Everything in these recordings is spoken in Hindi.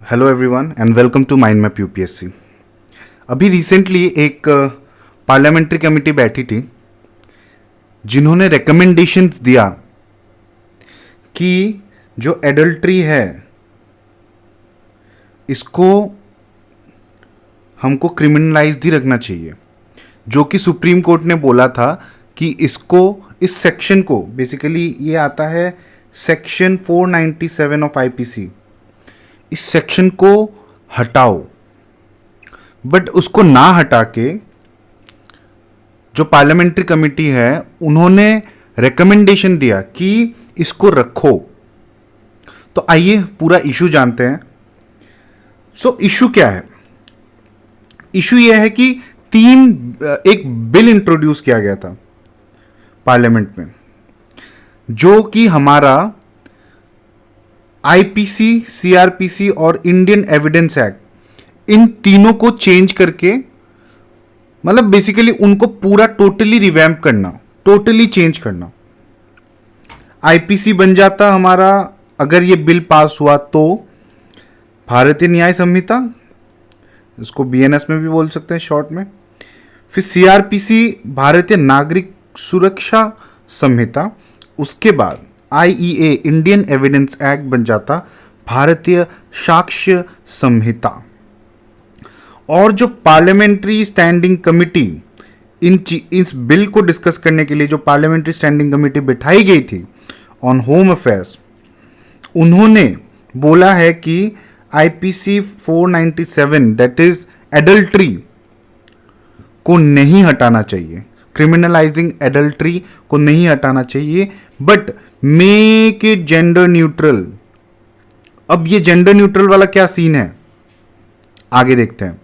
Hello everyone and welcome to mind map UPSC. अभी रिसेंटली एक पार्लियामेंट्री कमेटी बैठी थी जिन्होंने रिकमेंडेशंस दिया कि जो एडल्ट्री है इसको हमको क्रिमिनलाइज ही रखना चाहिए, जो कि सुप्रीम कोर्ट ने बोला था कि इसको इस सेक्शन को बेसिकली ये आता है सेक्शन 497 ऑफ आईपीसी, इस सेक्शन को हटाओ। बट उसको ना हटा के जो पार्लियामेंट्री कमेटी है उन्होंने रिकमेंडेशन दिया कि इसको रखो। तो आइए पूरा इशू जानते हैं। सो इशू क्या है? इशू यह है कि एक बिल इंट्रोड्यूस किया गया था पार्लियामेंट में, जो कि हमारा आईपीसी, सीआरपीसी और इंडियन एविडेंस एक्ट, इन तीनों को चेंज करके, मतलब बेसिकली उनको पूरा टोटली रिवैम्प करना, टोटली चेंज करना। आईपीसी बन जाता हमारा, अगर ये बिल पास हुआ तो भारतीय न्याय संहिता, इसको बीएनएस में भी बोल सकते हैं शॉर्ट में। फिर सीआरपीसी भारतीय नागरिक सुरक्षा संहिता, उसके बाद आईईए इंडियन एविडेंस एक्ट बन जाता भारतीय साक्ष्य संहिता। और जो पार्लियामेंट्री स्टैंडिंग कमेटी इस बिल को डिस्कस करने के लिए जो पार्लियामेंट्री स्टैंडिंग कमेटी बिठाई गई थी ऑन होम अफेयर्स, उन्होंने बोला है कि आईपीसी 497 दैट इज एडल्ट्री को नहीं हटाना चाहिए, क्रिमिनलाइजिंग एडल्ट्री को नहीं हटाना चाहिए, but make it gender neutral. अब ये जेंडर न्यूट्रल वाला क्या सीन है, आगे देखते हैं।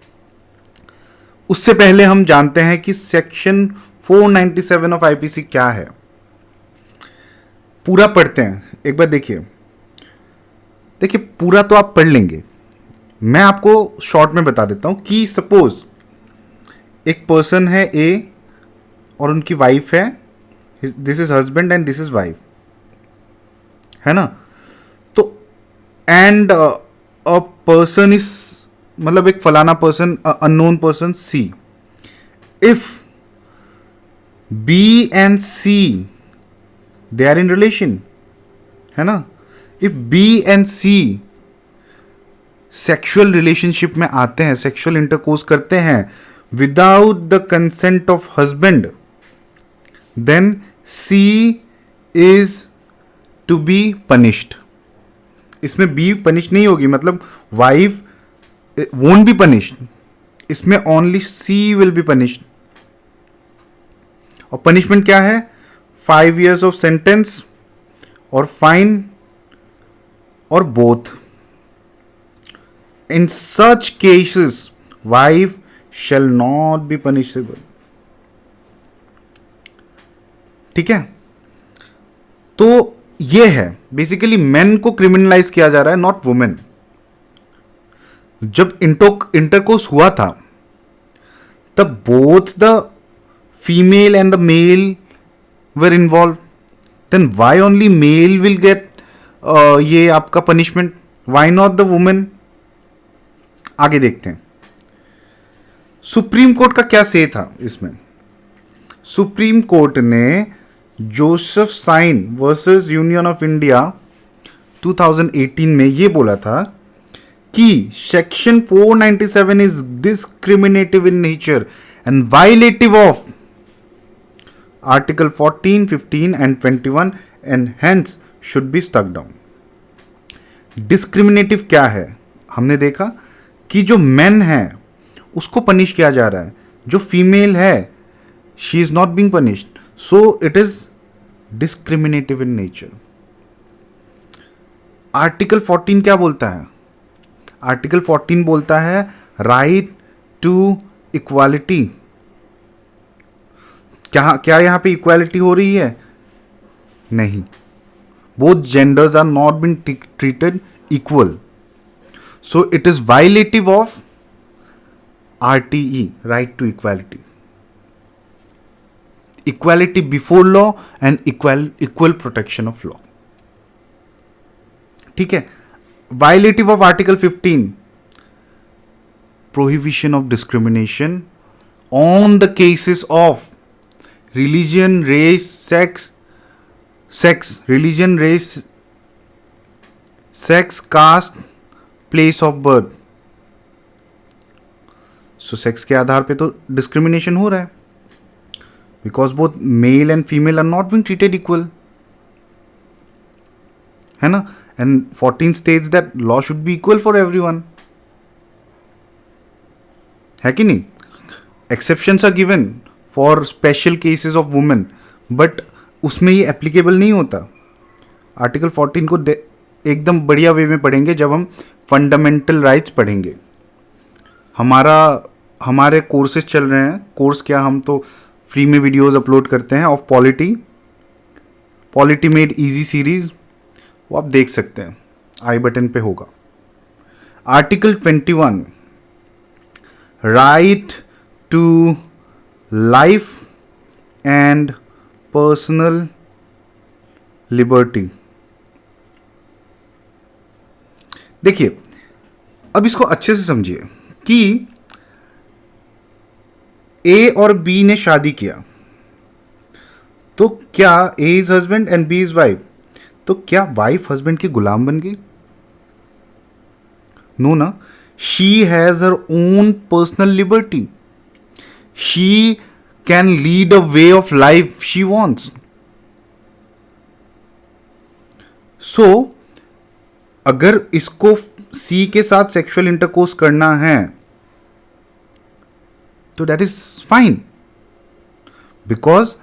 उससे पहले हम जानते हैं कि सेक्शन 497 ऑफ आईपीसी क्या है। पूरा पढ़ते हैं एक बार। देखिए पूरा तो आप पढ़ लेंगे, मैं आपको शॉर्ट में बता देता हूं कि सपोज एक पर्सन है ए और उनकी वाइफ है, this is husband and this is wife, है ना। तो एंड अ पर्सन इज, मतलब एक फलाना person, unknown person C, if B and C they are in relation, है ना। If B and C sexual relationship में आते हैं, सेक्सुअल इंटरकोर्स करते हैं without the consent of husband, then C is to be punished. इसमें बी पनिश नहीं होगी, मतलब वाइफ वोंट बी पनिश्ड, इसमें only C will be punished. और पनिशमेंट क्या है? 5 years ऑफ सेंटेंस और फाइन और both. In such cases wife shall not be punishable। ठीक है, तो ये है बेसिकली मेन को क्रिमिनलाइज किया जा रहा है, नॉट वुमेन। जब इंटरकोर्स हुआ था तब both the female and the male were involve, then why only male will get ये आपका punishment, why not the women? आगे देखते हैं सुप्रीम कोर्ट का क्या से था इसमें। सुप्रीम कोर्ट ने Joseph Shine versus Union of India 2018 में ये बोला था कि section 497 is discriminative in nature and violative of article 14, 15 and 21 and hence should be stuck down. Discriminative क्या है? हमने देखा कि जो मेन है उसको पनिश किया जा रहा है, जो फीमेल है she is not being punished, so it is discriminative in nature. Article 14 क्या बोलता है? आर्टिकल 14 बोलता है राइट टू इक्वालिटी। क्या यहां पे इक्वालिटी हो रही है? नहीं, both genders are not been treated equal, so it is violative of RTE, right to equality, equality before law and equal protection of law। ठीक है, violative of Article 15, prohibition of discrimination on the cases of religion, race, religion, race, sex, caste, place of birth. So sex के आधार पे तो डिस्क्रिमिनेशन हो रहा है, because both male and female are not being treated equal, है ना. And 14 states that law should be equal for everyone, है कि नहीं. Exceptions are given for special cases of women, but उसमें ये एप्लीकेबल नहीं होता. आर्टिकल 14 को एकदम बढ़िया वे में पढ़ेंगे जब हम फंडामेंटल राइट्स पढ़ेंगे. हमारे कोर्सेज चल रहे हैं. कोर्स क्या, हम तो फ्री में वीडियोस अपलोड करते हैं of polity made easy series, वो आप देख सकते हैं, आई बटन पे होगा. Article 21, right to life and personal liberty. देखिए, अब इसको अच्छे से समझिए कि ए और बी ने शादी किया, तो क्या A is husband and B is wife, तो क्या वाइफ हस्बैंड की गुलाम बन गई? नो ना. She has her own personal liberty. She can lead a way of life she wants. So अगर इसको सी के साथ सेक्सुअल इंटरकोर्स करना है तो that is fine, because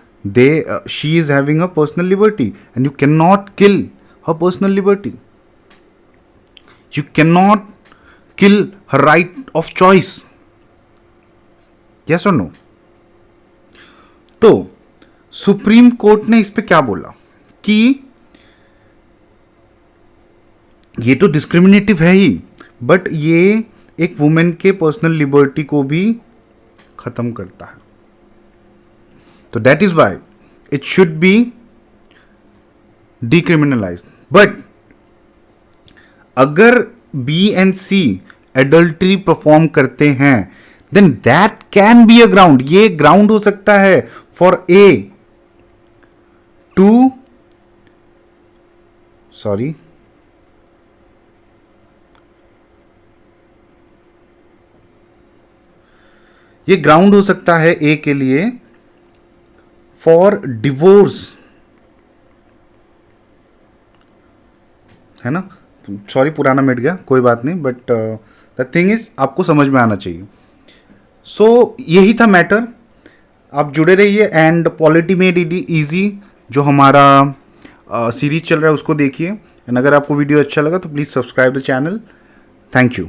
she is having a personal liberty and you can not kill her personal liberty. You can not kill her right of choice. Yes और नो? तो सुप्रीम कोर्ट ने इस पे क्या बोला कि ये तो डिस्क्रिमिनेटिव है ही, बट ये एक वुमेन के पर्सनल लिबर्टी को भी खत्म करता है. तो that is why it should be decriminalized. But अगर B and C adultery perform करते हैं, then that can be a ground. ये ग्राउंड हो सकता है फॉर ए टू ये ग्राउंड हो सकता है ए के लिए फॉर डिवोर्स, है ना. सॉरी, पुराना मिट गया, कोई बात नहीं, बट द थिंग इज आपको समझ में आना चाहिए. सो यही था मैटर. आप जुड़े रहिए एंड पॉलिटी मेड इजी जो हमारा सीरीज चल रहा है उसको देखिए. एंड अगर आपको वीडियो अच्छा लगा तो please subscribe the channel. Thank you.